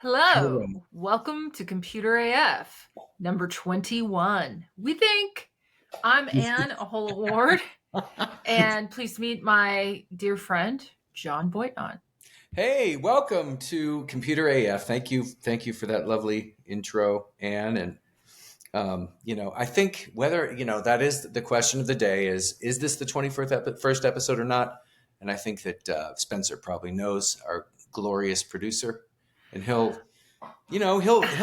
Hello, Hello. welcome to Computer AF, number 21. We think I'm Anne Ahola Ward, and please meet my dear friend, John Boitnott. Hey, welcome to Computer AF. Thank you for that lovely intro, Anne. And I think whether that is the question of the day is this the 21st episode or not? And I think that Spencer probably knows, our glorious producer, and he'll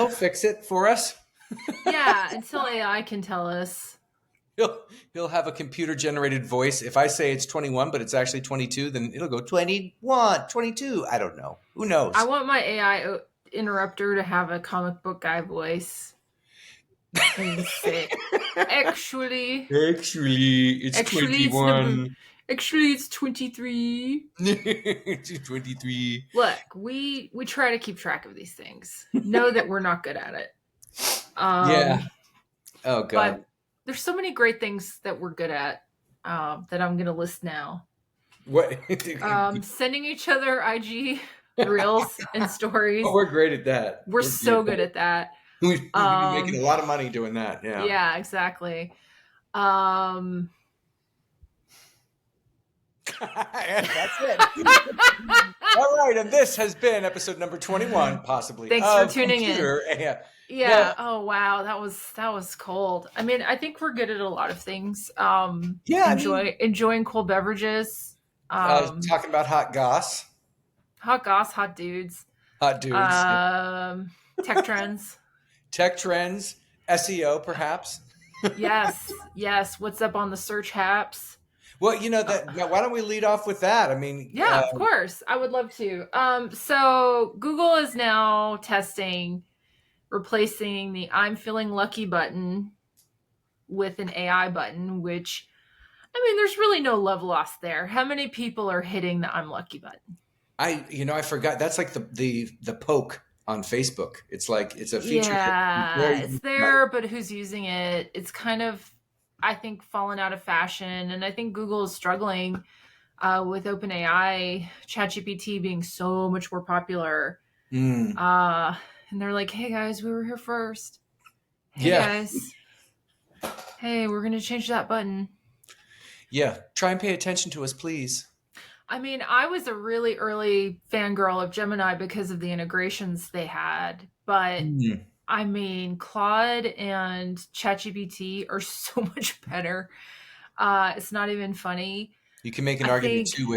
fix it for us. Yeah, until AI can tell us. He'll he'll have a computer generated voice. If I say it's 21 but it's actually 22, then it'll go 21, 22. I don't know. Who I knows? want my AI interrupter to have a comic book guy voice and say, actually, Actually, it's actually, it's number, 21. actually, it's 23. It's 23. Look, we try to keep track of these things. Know that we're not good at it. Yeah. Um, Oh, but God. there's so many great things that we're good at that I'm going to list now. What? Sending each other IG reels and Oh, stories. we're great at that. We're We're good so at good that. at that. We'd be making a Um, lot of money doing that. Yeah. yeah, exactly. Um, And that's it. All right. And this has been episode number 21, possibly, Thanks for of tuning in. Computer. Yeah. Yeah. Now, Oh wow, that was cold. I mean, I think we're good at a lot of things. yeah, I mean, Enjoying cold beverages. talking about hot goss, Hot goss, hot dudes. hot dudes, yeah. Tech trends. Tech trends, SEO, perhaps. Yes, yes. What's up on the search apps? Well, Uh, that. Why don't we lead off with that? I mean, yeah, of course. I would love to. So Google is now testing replacing the I'm feeling lucky button with an AI button, which I mean, there's really no love lost there. How many people are hitting the I'm lucky button? I forgot. That's like the poke on Facebook. It's like it's a feature where Yeah, it's you might. there, but who's using it? It's kind of, I think, fallen out of fashion. And I think Google is struggling with OpenAI, ChatGPT being so much more popular. Mm, Uh, and they're like, hey guys, we were here first. Hey yeah, guys, hey, we're going to change that button. yeah. Try and pay attention to us, please. I mean, I was a really early fangirl of Gemini because of the integrations they had. But Mm. I mean, Claude and ChatGPT are so much better. It's not even funny. You can make an I argument think, too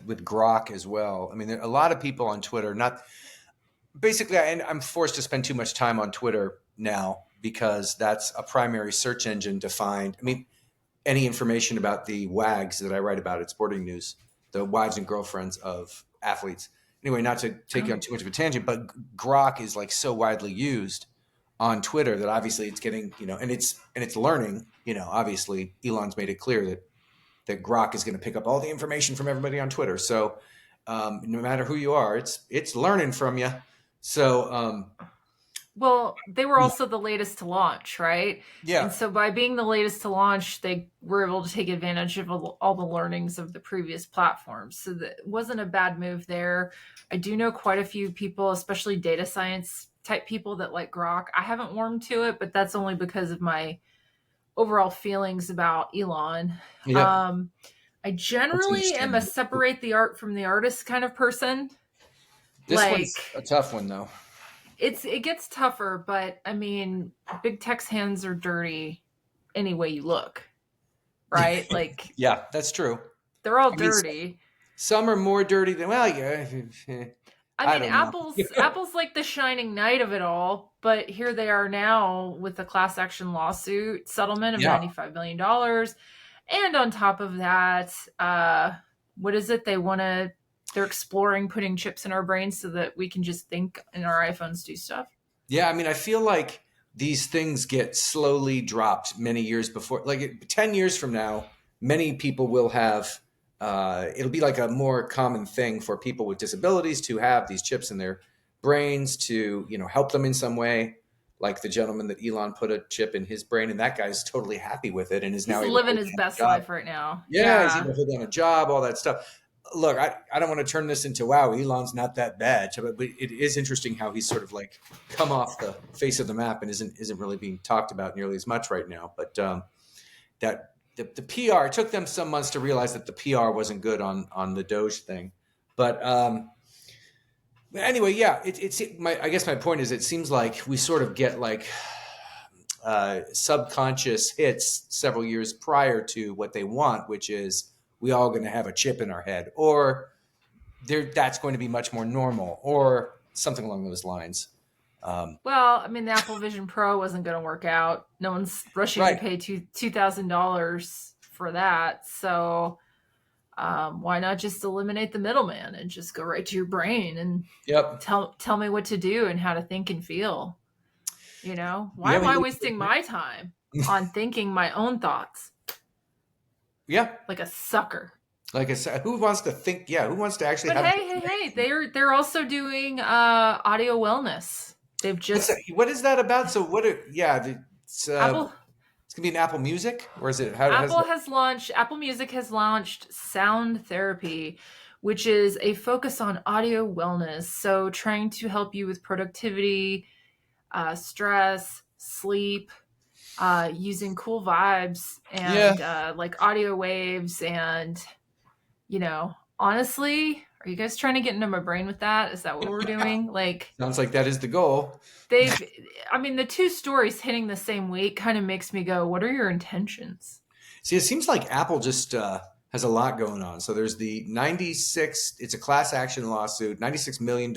with Grok as well. I mean, there are a lot of people on Twitter. Not basically, I'm forced to spend too much time on Twitter now because that's a primary search engine defined. I mean, any information about the wags that I write about at Sporting News, the wives and girlfriends of athletes. Anyway, not to take you on oh, too much of a tangent, but Grok is like so widely used on Twitter that obviously it's getting, and it's learning, obviously Elon's made it clear that Grok is going to pick up all the information from everybody on Twitter. So no matter who you are, it's learning from you. So well, they were also the latest to launch, right? And yeah, so by being the latest to launch, they were able to take advantage of all the learnings of the previous platforms. So that wasn't a bad move there. I do know quite a few people, especially data science type people that like Grok. I haven't warmed to it, but that's only because of my overall feelings about Elon. yep, Um, I that's generally am a understandable. separate the art from the artist kind of person. This one's Like a tough one though. it gets tougher, but I mean, big tech's hands are dirty any way you look, right? Like Yeah, that's true. they're all I mean, dirty. some are more dirty than well, yeah. I I mean, don't know. Apple's like the shining knight of it all, but here they are now with a class action lawsuit settlement of Yeah, $95 million. And on top of that, what is it? They're exploring putting chips in our brains so that we can just think and our iPhones do stuff. yeah. I mean, I feel like these things get slowly dropped many years before. Like 10 years from now, many people will have. It'll be like a more common thing for people with disabilities to have these chips in their brains to help them in some way. Like the gentleman that Elon put a chip in his brain, and that guy's totally happy with it, and is He's now able to living hold his down a best job. life right now. Yeah, he's Yeah. able to hold down a job, all that stuff. look, I don't want to turn this into, wow, Elon's not that bad, but it is interesting how he's sort of like come off the face of the map and isn't really being talked about nearly as much right now. But that the PR, it took them some months to realize that the PR wasn't good on the Doge thing. But anyway, yeah, I guess my point is, it seems like we sort of get like subconscious hits several years prior to what they want, which is we all going to have a chip in our head, or that's going to be much more normal, or something along those lines. Well, I mean, the Apple Vision Pro wasn't going to work out. No one's rushing to Right. pay $2,000 for that. So why not just eliminate the middleman and just go right to your brain and Yep. tell me what to do and how to think and feel? Why Yeah. am I wasting my time on thinking my own thoughts Yeah. like a sucker? Like I said, who wants to think? Yeah. Who wants to actually But have? hey, they're also doing audio wellness. They've What's that? just What is that about? So what? It's Apple it's gonna be an Apple Music, or is it? How does that? Apple Music has launched sound therapy, which is a focus on audio wellness. So trying to help you with productivity, stress, sleep, using cool vibes Yeah. and like audio waves. And, honestly, are you guys trying to get into my brain with that? Is that what we're doing? Like, Sounds like that is the goal. they've, I mean, the two stories hitting the same week kind of makes me go, what are your intentions? See, it seems like Apple just has a lot going on. So there's the 96. It's a class action lawsuit, $96 million.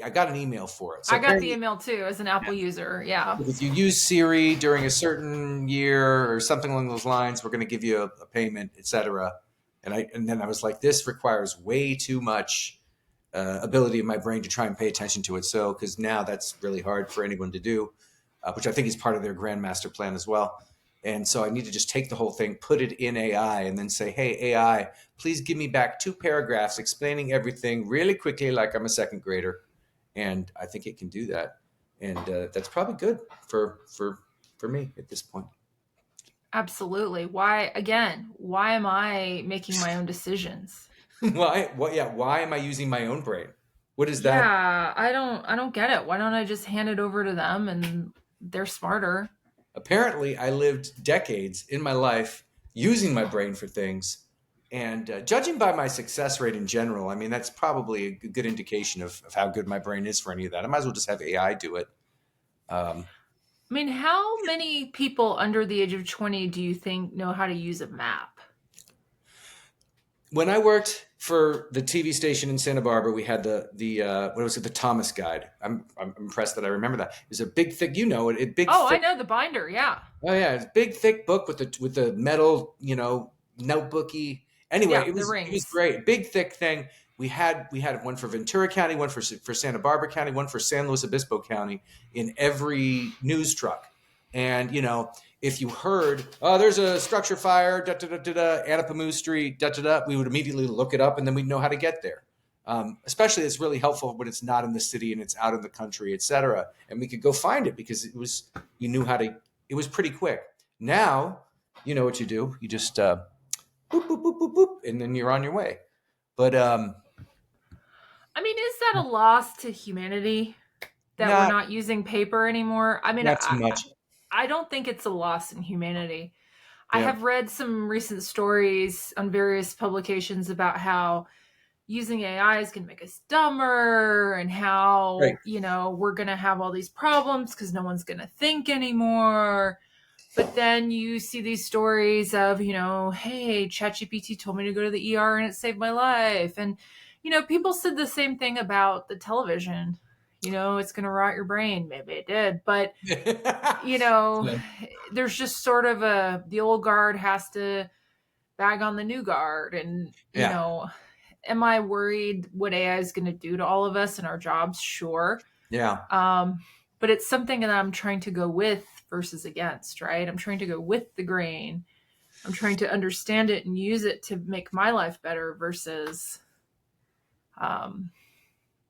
I got an email for it. So I got the apparently, email too as an Apple user. Yeah. if you use Siri during a certain year or something along those lines, we're going to give you a payment, etc. And then I was like, this requires way too much ability of my brain to try and pay attention to it. So because now that's really hard for anyone to do, which I think is part of their grandmaster plan as well. And so I need to just take the whole thing, put it in AI, and then say, hey, AI, please give me back 2 paragraphs explaining everything really quickly, like I'm a second grader. And I think it can do that. And that's probably good for me at this point. Absolutely. Why am I making my own decisions? Why? What? Yeah. Why am I using my own brain? What is that? Yeah, I don't get it. Why don't I just hand it over to them and they're smarter? Apparently, I lived decades in my life using my brain for things. And judging by my success rate in general, I mean, that's probably a good indication of how good my brain is for any of that. I might as well just have AI do it. Um, I mean, how many people under the age of 20 do you think know how to use a map? when I worked for the TV station in Santa Barbara, we had the what was it, the Thomas Guide. I'm impressed that I remember that. It was a big thick, big Oh, I thick. know the binder. Yeah. Oh yeah, it's a big thick book with the metal, notebooky. Anyway, Yeah, the it was rings. great. Big thick thing. We had one for Ventura County, one for Santa Barbara County, one for San Luis Obispo County in every news truck. And if you heard, oh, there's a structure fire, da da da da da, Anapamu Street, da da da, we would immediately look it up, and then we'd know how to get there. Especially, it's really helpful when it's not in the city and it's out in the country, etc. And we could go find it because you knew how to. It was pretty quick. Now, you know what you do. You just boop boop boop boop boop, and then you're on your way. But I mean, is that a loss to humanity that we're not not using paper anymore? I mean, not too much. I don't think it's a loss in humanity. I Yeah. have read some recent stories on various publications about how using AI is going to make us dumber and Right. how, we're going to have all these problems because no one's going to think anymore. But then you see these stories of, hey, ChatGPT told me to go to the ER and it saved my life. And, people said the same thing about the television. It's going to rot your brain. Maybe it did. But, you know, Yeah. there's just sort of the old guard has to bag on the new guard. And, Yeah. am I worried what AI is going to do to all of us and our jobs? Sure. Yeah. But it's something that I'm trying to go with versus against, right? I'm trying to go with the grain. I'm trying to understand it and use it to make my life better versus, um,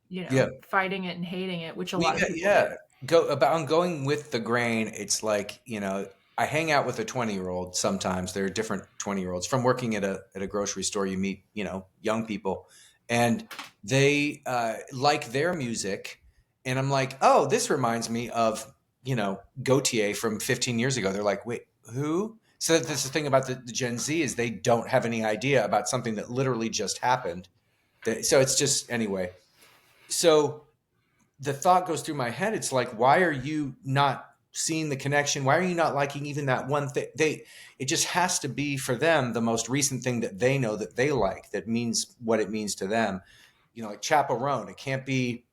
Yeah. fighting it and hating it, which a We lot of people yeah. do. Go about on going with the grain. It's like, I hang out with a 20-year-old sometimes. There are different 20-year-olds from working at a grocery store. You meet, young people, and they like their music, and I'm like, oh, this reminds me of Gautier from 15 years ago. They're like, wait, who? So that's the thing about the Gen Z is they don't have any idea about something that literally just happened. So it's just anyway. So the thought goes through my head. It's like, why are you not seeing the connection? Why are you not liking even that one thing? It just has to be for them the most recent thing that they know that they like, that means what it means to them. Like Chaperone. It can't be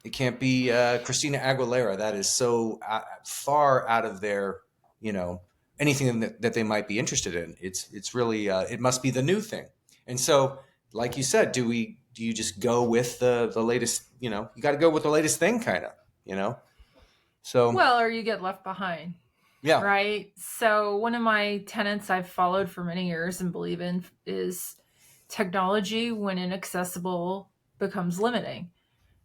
Christina Aguilera. That is so far out of their, anything that they might be interested in. It's really it must be the new thing. And so, like you said, do you just go with the latest? You got to go with the latest thing, kind of. So Well, or you get left behind, yeah, right? So, one of my tenets I've followed for many years and believe in is technology, when inaccessible, becomes limiting.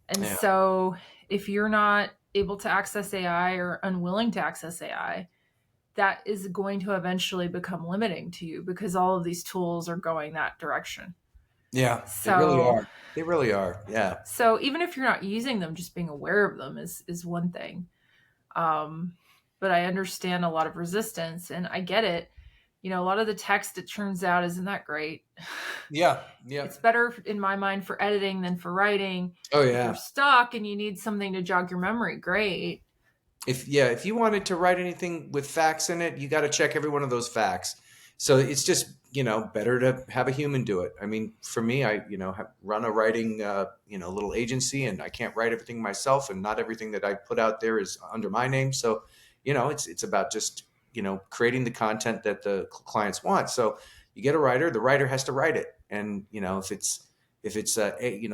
And yeah, so, if you're not able to access AI or unwilling to access AI, that is going to eventually become limiting to you because all of these tools are going that direction. yeah. They really So, are. They really are. Yeah, so even if you're not using them, just being aware of them is one thing. Um, but I understand a lot of resistance, and I get it. A lot of the text, it turns out, isn't that great. yeah, yeah. It's better in my mind for editing than for writing. Oh If you're yeah. stuck and you need something to jog your memory, great. If you wanted to write anything with facts in it, you got to check every one of those facts. So it's just better to have a human do it. I mean, for me, I run a writing little agency, and I can't write everything myself, and not everything that I put out there is under my name. So it's about just creating the content that the clients want. So you get a writer, the writer has to write it, and if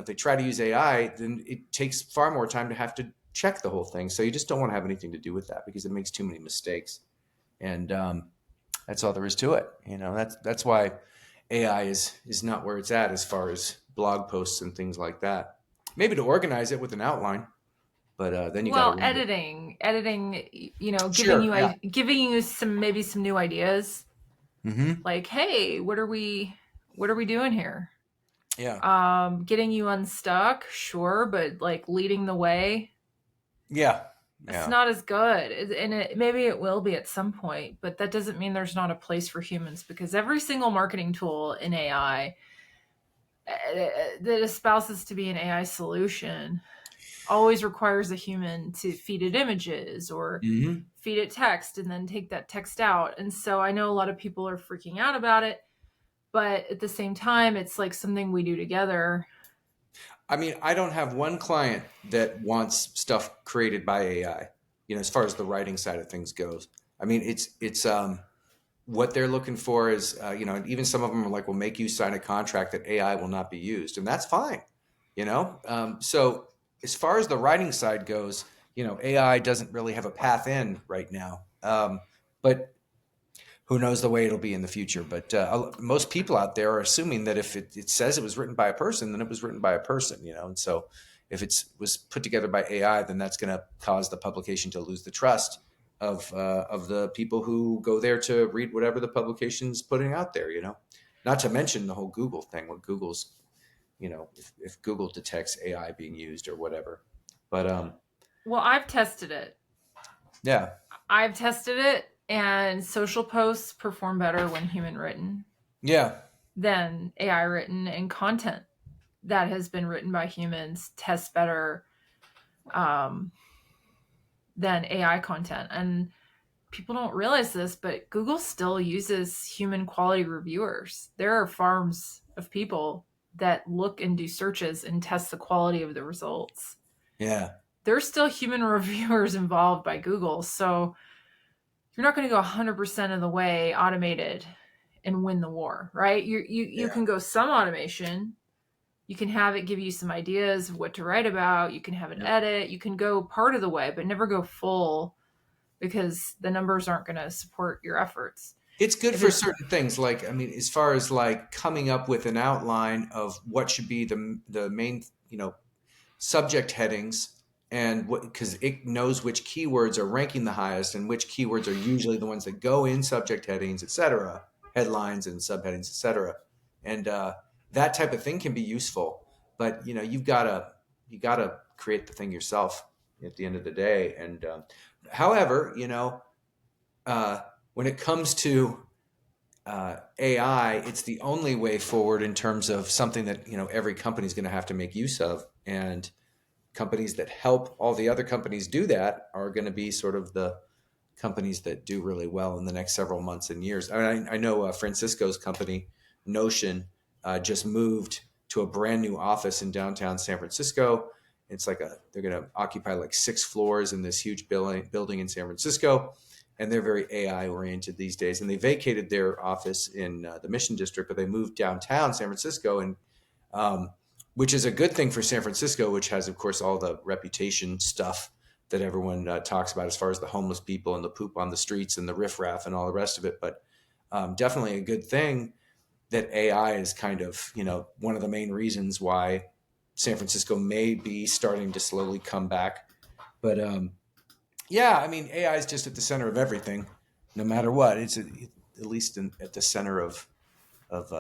they try to use AI, then it takes far more time to have to check the whole thing. So you just don't want to have anything to do with that because it makes too many mistakes. And that's all there is to it. That's why AI is not where it's at as far as blog posts and things like that. Maybe to organize it with an outline, but then you got to Well, read it. editing, Sure. Yeah. giving you some new ideas. Mm-hmm. Like, hey, what are we doing here? Yeah. Getting you unstuck, sure, but like leading the way, Yeah. it's Yeah. not as good. Maybe it will be at some point, but that doesn't mean there's not a place for humans, because every single marketing tool in AI that espouses to be an AI solution always requires a human to feed it images or Mm-hmm. feed it text and then take that text out. And so I know a lot of people are freaking out about it, but at the same time, it's like something we do together. I mean, I don't have one client that wants stuff created by AI. As far as the writing side of things goes. I mean, it's what they're looking for is, and even some of them are like, "We'll make you sign a contract that AI will not be used," and that's fine. So as far as the writing side goes, AI doesn't really have a path in right now. But who knows the way it'll be in the future? But most people out there are assuming that if it says it was written by a person, then it was written by a person. And so if it was put together by AI, then that's going to cause the publication to lose the trust of the people who go there to read whatever the publication's putting out there. Not to mention the whole Google thing. What Google's, if Google detects AI being used or whatever. But Well, yeah, I've tested it, and social posts perform better when human written yeah, than AI written, and content that has been written by humans tests better um, than AI content. And people don't realize this, but Google still uses human quality reviewers. There are farms of people that look and do searches and test the quality of the results. yeah, There's still human reviewers involved by Google. So you're not going to go 100% of the way automated and win the war, right? You yeah. can go some automation. You can have it give you some ideas of what to write about. You can have it Yeah. edit. You can go part of the way, but never go full, because the numbers aren't going to support your efforts. It's good If for it's certain things. Like, I mean, as far as like coming up with an outline of what should be the main, subject headings and because it knows which keywords are ranking the highest and which keywords are usually the ones that go in subject headings, etc., headlines and subheadings, etc. And that type of thing can be useful, but you gotta create the thing yourself at the end of the day. And however, when it comes to AI, it's the only way forward in terms of something that every company is going to have to make use of, and companies that help all the other companies do that are going to be sort of the companies that do really well in the next several months and years. I know Francisco's company, Notion, just moved to a brand new office in downtown San Francisco. It's like they're going to occupy like 6 floors in this huge building in San Francisco. And they're very AI oriented these days. And they vacated their office in the Mission District, but they moved downtown San Francisco, and which is a good thing for San Francisco, which has, of course, all the reputation stuff that everyone talks about as far as the homeless people and the poop on the streets and the riffraff and all the rest of it. But definitely a good thing that AI is kind of, one of the main reasons why San Francisco may be starting to slowly come back. But yeah, I mean, AI is just at the center of everything, no matter what. It's at least at the center of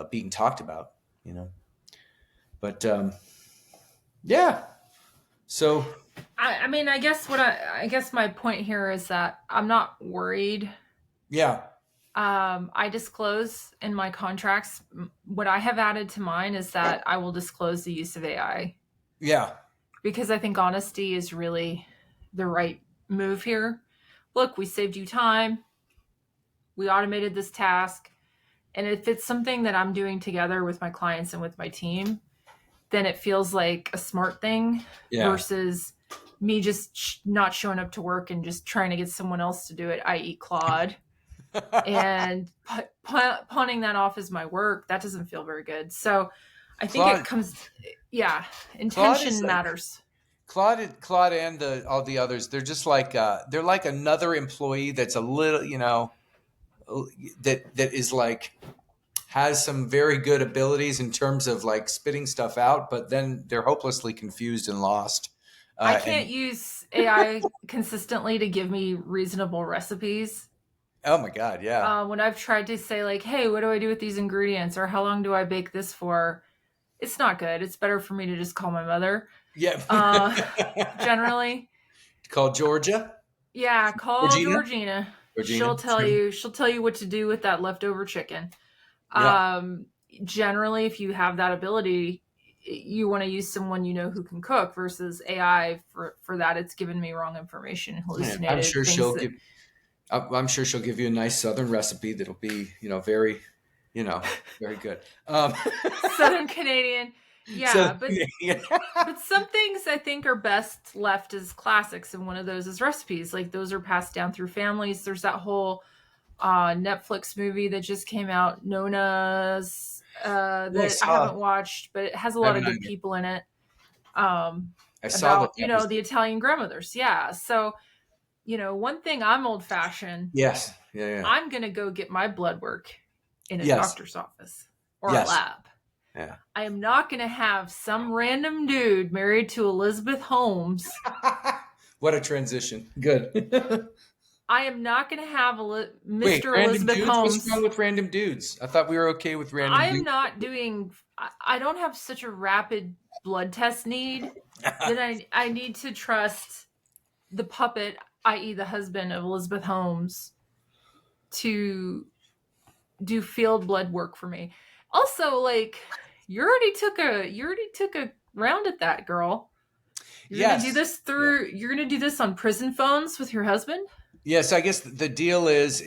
being talked about, But yeah, so I mean, I guess my point here is that I'm not worried. yeah, I disclose in my contracts. What I have added to mine is that I will disclose the use of AI, yeah, because I think honesty is really the right move here. Look, we saved you time. We automated this task. And if it's something that I'm doing together with my clients and with my team, then it feels like a smart thing yeah. versus me just not showing up to work and just trying to get someone else to do it, i.e. Claude, and pawning that off as my work. That doesn't feel very good. So I think Claude, it comes, yeah, Claude is intention like matters. Claude and all the others. They're just like they're like another employee that's a little, that is like has some very good abilities in terms of like spitting stuff out, but then they're hopelessly confused and lost. I can't And use AI consistently to give me reasonable recipes. oh my god, yeah, When I've tried to say, like, hey, what do I do with these ingredients? Or how long do I bake this for? It's not good. It's better for me to just call my mother. yeah. Uh, Generally, Called Georgia, yeah, call Georgina, Georgina. Georgina. She'll tell you what to do with that leftover chicken. Yeah, Um, Generally, if you have that ability, you want to use someone who can cook versus AI for that. It's given me wrong information, yeah. I'm hallucinated sure things she'll that give. I'm sure she'll give you a nice Southern recipe that'll be, very, you know, very good. Southern Canadian. So Yeah, yeah, but some things I think are best left as classics, and one of those is recipes. Like those are passed down through families. There's that whole Netflix movie that just came out, Nona's, I that I saw. haven't watched, but it has a I lot of haven't good either. people in it. I saw that. About That was the Italian grandmothers. Yeah, so one thing I'm old fashioned. yes. Yeah. Yeah. I'm gonna go get my blood work in a Yes. doctor's office or a Yes. lab. Yeah. I am not going to have some random dude married to Elizabeth Holmes. What a transition. Good. I am not going to have Wait, Mr. random Elizabeth dudes? What's wrong Holmes. with random dudes? I thought we were okay with random I am dudes. not doing, I don't have such a rapid blood test need that I need to trust the puppet, i.e., the husband of Elizabeth Holmes, to do field blood work for me. Also, like, you already took a round at that, girl. Yes. Yeah. You're gonna do this on prison phones with your husband? Yes. I guess the deal is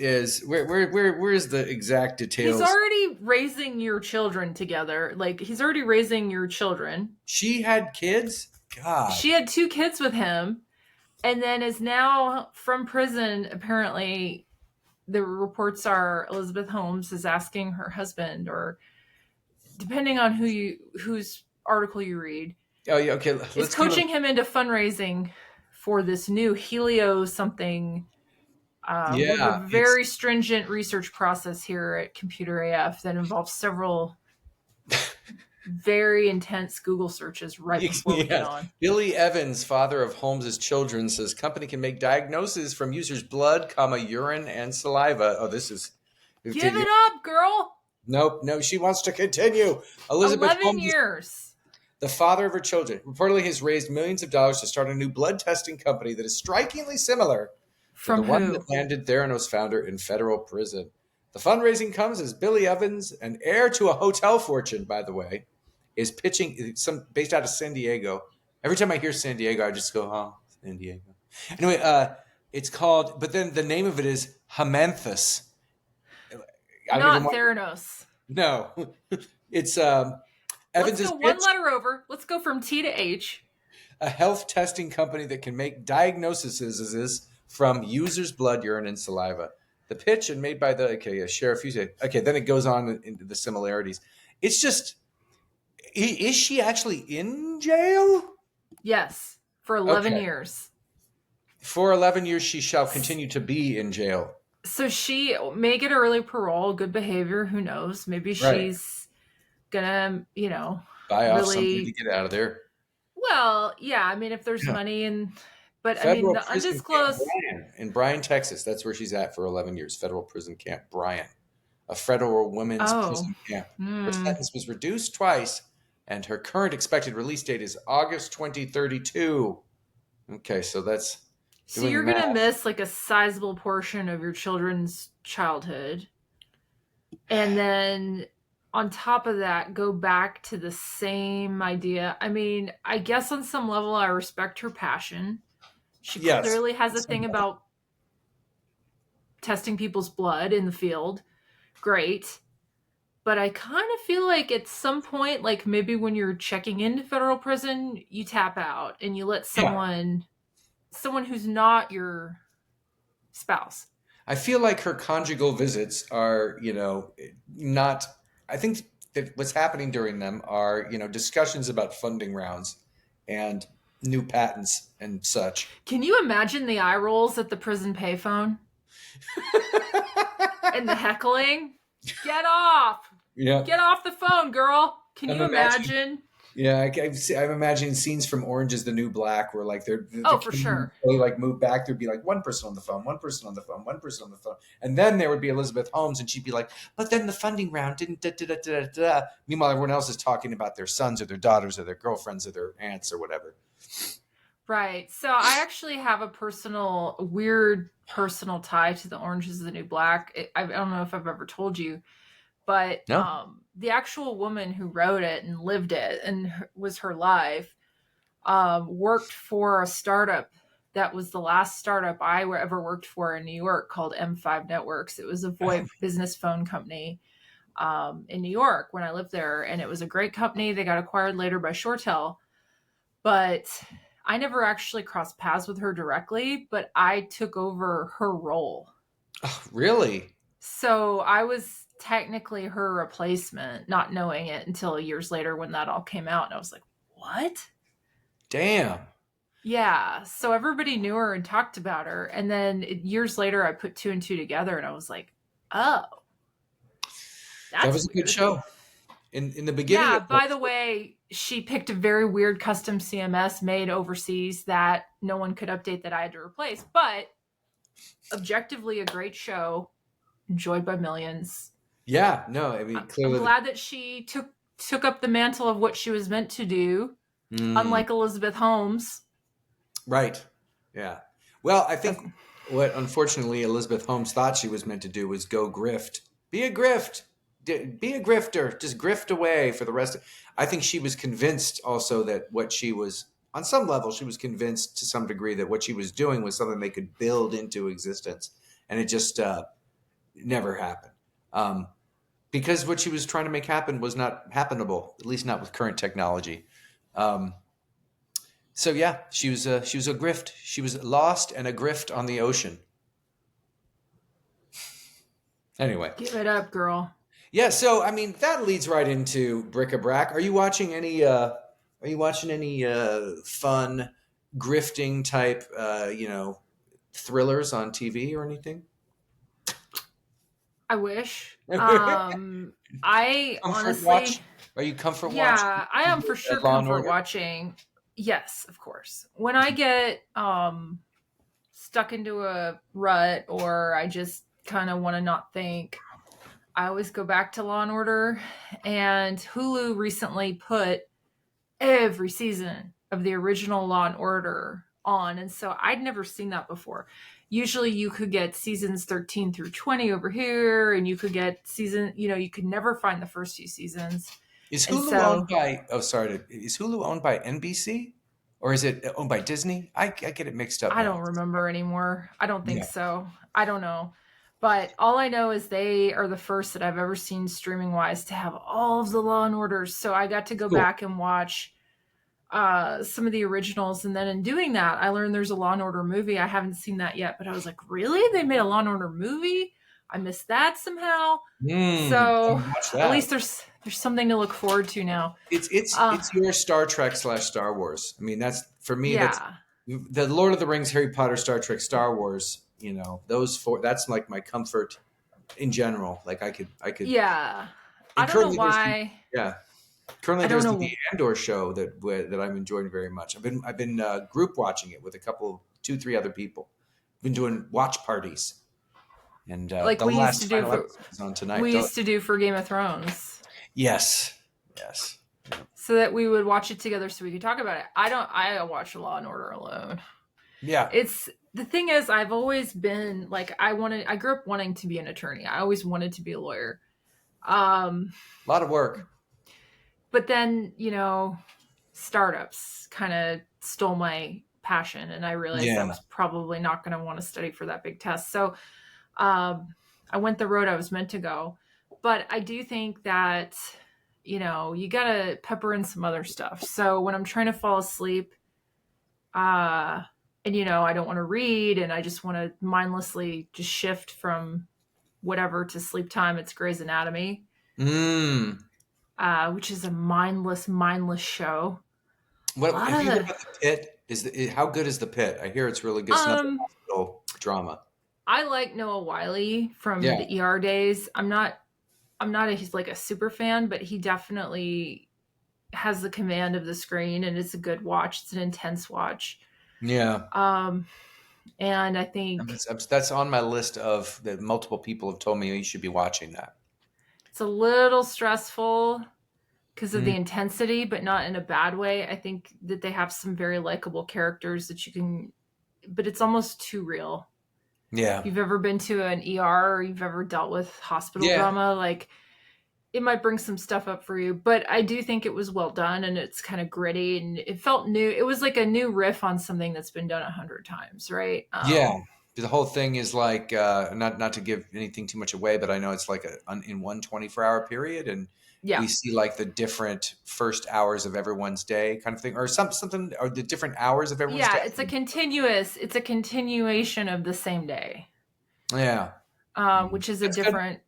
where's the exact He's details? already raising your children together. Like he's already raising your children. She had kids. God. She had 2 kids with him, and then is now from prison. Apparently, the reports are Elizabeth Holmes is asking her husband, or depending on whose article you read, Oh yeah. Okay. is Let's give him. coaching him into fundraising for this new Helio something. We have a Yeah. It's very stringent research process here at Computer AF that involves several very intense Google searches right before we get Yes. on. Billy Evans, father of Holmes's children, says company can make diagnoses from users' blood, urine, and saliva. Oh, this is Give it up, girl. nope. No, she wants to continue. Elizabeth 11 Holmes, years. the father of her children, reportedly has raised millions of dollars to start a new blood testing company that is strikingly similar to the From one that who? landed Theranos founder in federal prison. The fundraising comes as Billy Evans, an heir to a hotel fortune, by the way, is pitching some based out of San Diego. Every time I hear San Diego, I just go, "Oh, San Diego." Anyway, it's called, but then the name of it is Hamanthus. I don't even Not want. Theranos. No, it's Let's Evans's go one pitch: letter over. Let's go from T to H. a health testing company that can make diagnoses from users' blood, urine, and saliva. The pitch and made by the Sheriff Hussein. Okay, then it goes on into the similarities. It's just, is she actually in jail? Yes, for 11 Okay. years. For 11 years, she shall continue to be in jail. So she may get early parole, good behavior, who knows? Maybe Right. she's gonna, Buy off somebody to really get out of there. well, yeah, I mean if there's Yeah. money but I mean Federal the prison camp undisclosed. Bryan in Bryan, Texas. That's where she's at for 11 years. Federal prison camp Bryan, a federal women's Oh. prison camp. Her Hmm. sentence was reduced twice, and her current expected release date is August 2032. Okay, so that's So doing you're math. gonna miss like a sizable portion of your children's childhood. And then on top of that, go back to the same idea. I mean, I guess on some level I respect her passion. She Yes. clearly has a thing about testing people's blood in the field. Great. But I kind of feel like at some point, like maybe when you're checking into federal prison, you tap out and you let Yeah. someone who's not your spouse. I feel like her conjugal visits are, not. I think that what's happening during them are, discussions about funding rounds and new patents and such. Can you imagine the eye rolls at the prison payphone and the heckling? Get off! Yeah, Get off the phone, girl! Can I'm you imagining. imagine? Yeah, I'm imagining scenes from Orange Is the New Black, where like the Oh, for king sure. they like move back. There'd be like one person on the phone, one person on the phone, one person on the phone, and then there would be Elizabeth Holmes, and she'd be like, "But then the funding round didn't." Da, da, da, da, da. Meanwhile, everyone else is talking about their sons or their daughters or their girlfriends or their aunts or whatever. Right. So I actually have weird personal tie to the Orange is the New Black. I don't know if I've ever told you, but No. the actual woman who wrote it and lived it and was her life worked for a startup that was the last startup I ever worked for in New York called M5 Networks. It was a VoIP business phone company in New York when I lived there, and it was a great company. They got acquired later by ShoreTel, but I never actually crossed paths with her directly, but I took over her role. Oh, really? So I was technically her replacement, not knowing it until years later when that all came out. And I was like, what? Damn. Yeah. So everybody knew her and talked about her. And then years later, I put two and two together and I was like, oh, That that's was a good weird. show. In the beginning Yeah. of By the way, she picked a very weird custom CMS made overseas that no one could update that I had to replace. But objectively, a great show, enjoyed by millions. yeah, no, I mean I'm clearly. glad that she took up the mantle of what she was meant to do, Mm, unlike Elizabeth Holmes. right. Yeah. Well, I Uh, think what unfortunately Elizabeth Holmes thought she was meant to do was go grift. Be a grift. Be a grifter. Just grift away for the rest. I think she was convinced also that what she was, on some level, she was convinced to some degree that what she was doing was something they could build into existence. And it just never happened. Because what she was trying to make happen was not happenable, at least not with current technology. Um, so yeah, she was a grift. She was lost and a grift on the ocean. Anyway, Give it up, girl. yeah. So I mean, that leads right into bric-a-brac. Are you watching any? Are you watching any fun grifting type, thrillers on TV or anything? I wish. Comfort I honestly, watch? Are you comfort watching yeah, I am for sure Law and comfort Order? watching. Yes, of course. When I get stuck into a rut or I just kind of want to not think, I always go back to Law and Order. And Hulu recently put every season of the original Law and Order on. And so I'd never seen that before. Usually you could get seasons 13 through 20 over here, and you could get you could never find the first few seasons. Is And Hulu owned so by? Oh, sorry. Is Hulu owned by NBC, or is it owned by Disney? I get it mixed up I now. don't remember anymore. I don't think Yeah. so. I don't know. But all I know is they are the first that I've ever seen streaming wise to have all of the Law and Orders. So I got to go Cool. back and watch some of the originals, and then in doing that I learned there's a Law and Order movie. I haven't seen that yet, but I was like, really, they made a Law and Order movie? I missed that somehow. So Watch at that. least there's something to look forward to now. uh It's your Star Trek slash Star Wars. I mean, that's for me. That's yeah, the Lord of the Rings, Harry Potter, Star Trek, Star Wars. Those four. That's like my comfort in general. Like I could. yeah, I And don't know currently there's the why. yeah. Currently I don't there's the know, Andor show that I'm enjoying very much. I've been group watching it with a couple, two, three other people. Been doing watch parties, and like the we used to last do final for episode is on tonight. we used to do for Game of Thrones, Yes, yes, so that we would watch it together so we could talk about it. I watch Law and Order alone. yeah. It's the thing is, I've always been like, I grew up wanting to be an attorney. I always wanted to be a lawyer. Um A lot of work. but then, startups kind of stole my passion, and I realized I Yeah. was probably not going to want to study for that big test. So I went the road I was meant to go. But I do think that, you got to pepper in some other stuff. So when I'm trying to fall asleep, uh, and, I don't want to read and I just want to mindlessly just shift from whatever to sleep time, it's Grey's Anatomy, Mm. which is a mindless show. A What lot have of you heard the, about the Pit? How good is the Pit? I hear it's really good. It's another um, hospital drama. I like Noah Wiley from Yeah. the ER days. I'm not he's like a super fan, but he definitely has the command of the screen, and it's a good watch. It's an intense watch. Yeah. Um, and I And think that's on my list of that multiple people have told me you should be watching that. it's a little stressful because of Mm. the intensity, but not in a bad way. I think that they have some very likable characters that you can, but it's almost too real. If Yeah. you've ever been to an ER or you've ever dealt with hospital Yeah. drama, like it might bring some stuff up for you, but I do think it was well done, and it's kind of gritty and it felt new. It was like a new riff on something that's been done 100 times, right? Yeah. The whole thing is like not to give anything too much away, but I know it's like in one 24-hour period, and Yeah. we see like the different first hours of everyone's day kind of thing, or something, or the different hours of everyone's day. Yeah, it's a continuation of the same day, Yeah. which is a That's good.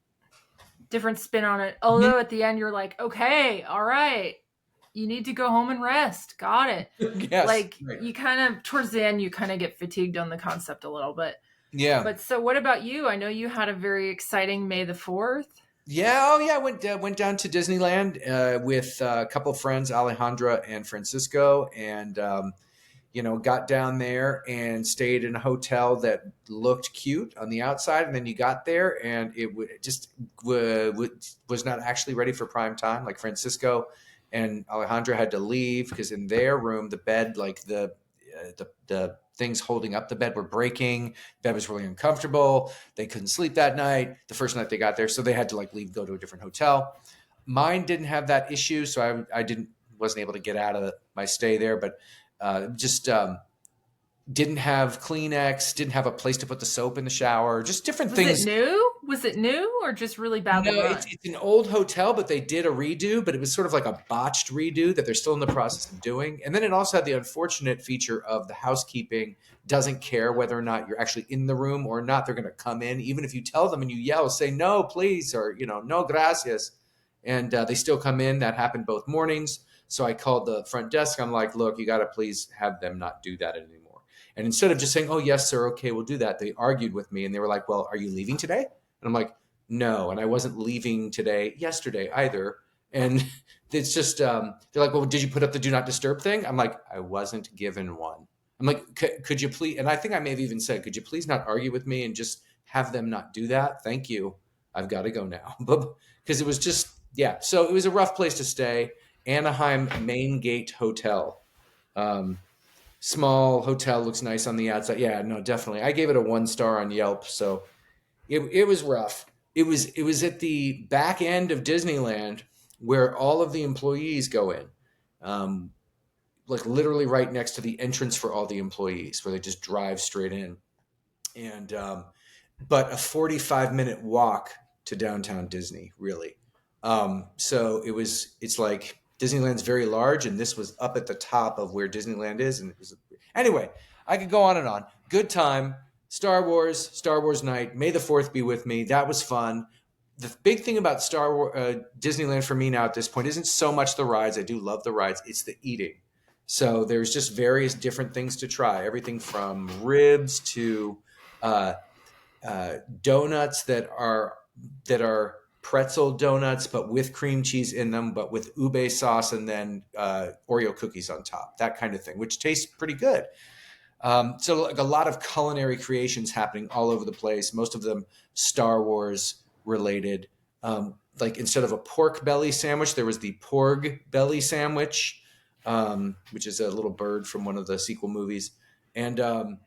different spin on it. Mhm. Although at the end you're like, okay, all right, you need to go home and rest. Got it. Yes. Like Right. you kind of towards the end you kind of get fatigued on the concept a little bit. Yeah. But so what about you? I know you had a very exciting May the 4th. Yeah, oh yeah, went down to Disneyland with a couple of friends, Alejandra and Francisco, and got down there and stayed in a hotel that looked cute on the outside, and then you got there and it just was not actually ready for prime time. Like Francisco and Alejandra had to leave because in their room the bed, like the things holding up the bed were breaking. Bed was really uncomfortable. They couldn't sleep that night. The first night they got there, so they had to like leave, go to a different hotel. Mine didn't have that issue, so I wasn't able to get out of my stay there. But just didn't have Kleenex, didn't have a place to put the soap in the shower, just different Was it things. new? Was it new or just really No, badly it's, run? it's an old hotel, but they did a redo, but it was sort of like a botched redo that they're still in the process of doing. And then it also had the unfortunate feature of the housekeeping doesn't care whether or not you're actually in the room or not. They're going to come in, even if you tell them and you yell, say no, please, or no, gracias, and they still come in. That happened both mornings. So I called the front desk. I'm like, look, you got to please have them not do that anymore. And instead of just saying, oh yes, sir, okay, we'll do that, they argued with me and they were like, well, are you leaving today? And I'm like, No, and I wasn't leaving yesterday either. And it's just they're like, well, did you put up the do not disturb thing? I'm like, I wasn't given one. I'm like, could you please? And I think I may have even said, could you please not argue with me and just have them not do that? Thank you. I've got to go now. But because it was just, yeah. So it was a rough place to stay. Anaheim Main Gate Hotel. Um, Small hotel, looks nice on the outside. Yeah, no, definitely. I gave it a 1 star on Yelp. So it was rough. It was at the back end of Disneyland where all of the employees go in, um, like literally right next to the entrance for all the employees, where they just drive straight in. And but a 45-minute walk to downtown Disney, really. So it's like Disneyland's very large, and this was up at the top of where Disneyland is. And it was, anyway, I could go on and on. Good time. Star Wars night. May the 4th be with me. That was fun. The big thing about Disneyland for me now at this point isn't so much the rides. I do love the rides. It's the eating. So there's just various different things to try. Everything from ribs to uh, donuts that are pretzel donuts, but with cream cheese in them, but with ube sauce, and then Oreo cookies on top. That kind of thing, which tastes pretty good. So like a lot of culinary creations happening all over the place. Most of them Star Wars related. Like instead of a pork belly sandwich, there was the porg belly sandwich, which is a little bird from one of the sequel movies. And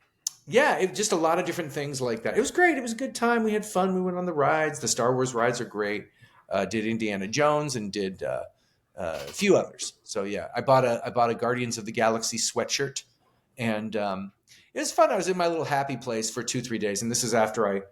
yeah, just a lot of different things like that. It was great. It was a good time. We had fun. We went on the rides. The Star Wars rides are great. Did Indiana Jones and did a few others. So yeah, I bought a Guardians of the Galaxy sweatshirt, and it was fun. I was in my little happy place for 2-3 days, and this is after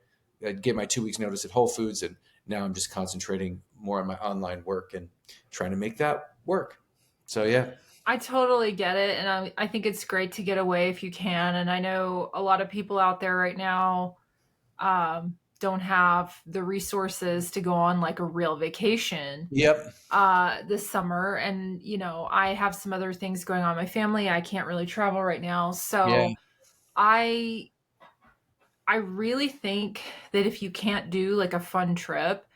I gave my 2 weeks notice at Whole Foods, and now I'm just concentrating more on my online work and trying to make that work. So yeah, I totally get it. And I think it's great to get away if you can. And I know a lot of people out there right now don't have the resources to go on like a real vacation yep, this summer. And, I have some other things going on in my family. I can't really travel right now. yeah, So I I really think that if you can't do like a fun trip,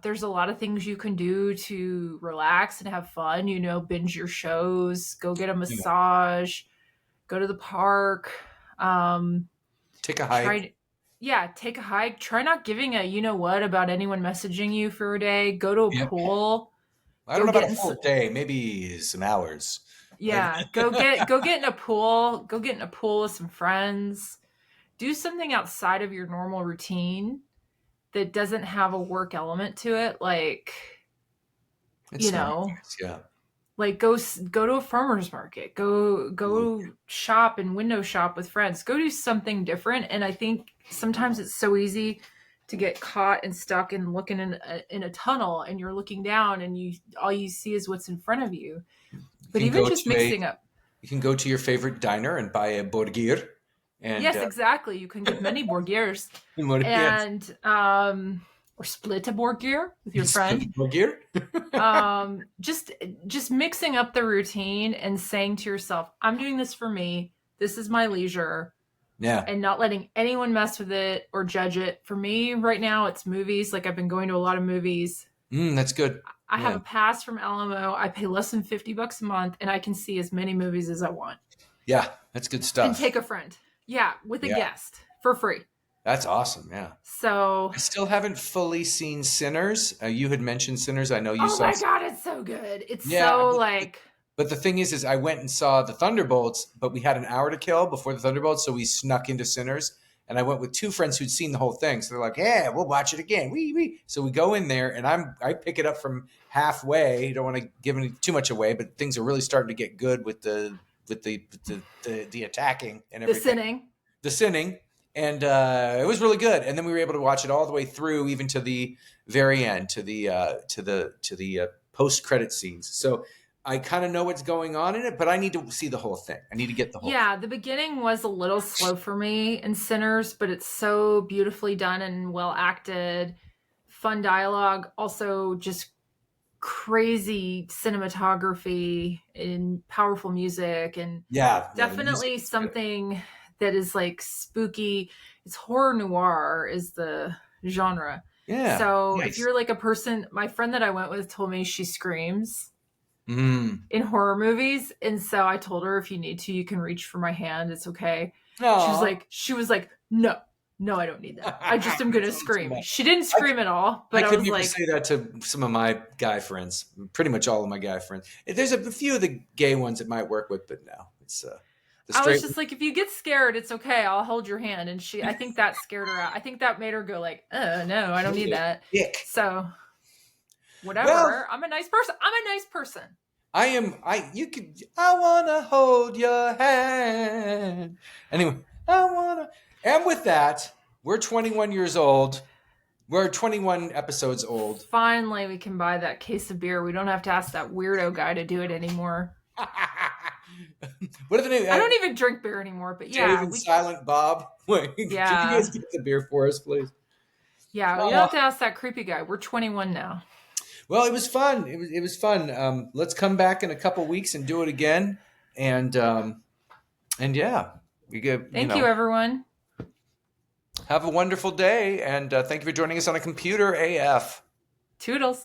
there's a lot of things you can do to relax and have fun. Binge your shows, go get a yeah. massage, go to the park. Um, Take a try hike. to, yeah, take a hike. Try not giving a what about anyone messaging you for a day. Go to a Yep. pool. I don't Go know about get a in. full day, maybe some hours. Like, Yeah, go get in a pool. Go get in a pool with some friends. Do something outside of your normal routine that doesn't have a work element to it, it's you smart. know Yeah. like go to a farmer's market, Ooh, go shop and window shop with friends, go do something different. And I think sometimes it's so easy to get caught and stuck and looking in a tunnel, and you're looking down and you all you see is what's in front of you. You But can even go just to a mixing up. you can go to your favorite diner and buy a burger and Yes, exactly, you can get many burgers. yes, And or split a burger with your split friend. burger. Just mixing up the routine and saying to yourself, I'm doing this for me, this is my leisure, Yeah. and not letting anyone mess with it or judge it. For me right now, it's movies. Like, I've been going to a lot of movies. That's good. I have Yeah. a pass from Alamo. I pay less than $50 a month, and I can see as many movies as I want. Yeah, that's good And stuff. take a friend, yeah, with a Yeah. guest for free. That's awesome. Yeah. So, I still haven't fully seen Sinners. You had mentioned Sinners. I know you oh saw. my god, it's so good. It's Yeah, so like, but the thing is I went and saw the Thunderbolts, but we had an hour to kill before the Thunderbolts, so we snuck into Sinners. And I went with two friends who'd seen the whole thing, so they're like, "Yeah, we'll watch it again." So we go in there, and I pick it up from halfway. Don't want to give too much away, but things are really starting to get good with the attacking and the everything, sinning. the sinning, and it was really good. And then we were able to watch it all the way through, even to the very end, to the post credit scenes. So I kind of know what's going on in it, but I need to see the whole thing. I need to get the whole thing. Yeah, the beginning was a little slow for me in Sinners, but it's so beautifully done and well acted. Fun dialogue, also just crazy cinematography and powerful music, and Yeah, yeah, the music definitely is good. something that is like spooky. It's horror noir is the genre. Yeah. So if Nice. you're like a person, my friend that I went with told me she screams Mm. in horror movies, and so I told her if you need to, you can reach for my hand. It's okay. Aw. She was like, no, no, I don't need that. I just am gonna That's not too scream. much. She didn't scream at all, I but I could was never like, say that to some of my guy friends. Pretty much all of my guy friends. There's a few of the gay ones that might work with, but no, it's the I was straight. just like, if you get scared, it's okay. I'll hold your hand. And I think that scared her out. I think that made her go like, no, I don't need that. Dick. So Well, whatever. I'm a nice person. I'm a nice person. I am. You could. I wanna hold your hand. Anyway, I wanna. And with that, we're 21 years old. We're 21 episodes old. Finally, we can buy that case of beer. We don't have to ask that weirdo guy to do it anymore. What are the names? I don't even drink beer anymore, but Dave yeah, and Silent Bob. Wait, can you yeah, guys get the beer for us, please? yeah. We don't Oh, have to ask that creepy guy. We're 21 now. well, it was fun. It was fun. Let's come back in a couple weeks and do it again. And yeah, we get Thank you, everyone. have a wonderful day. And thank you for joining us on a Computer AF. Toodles.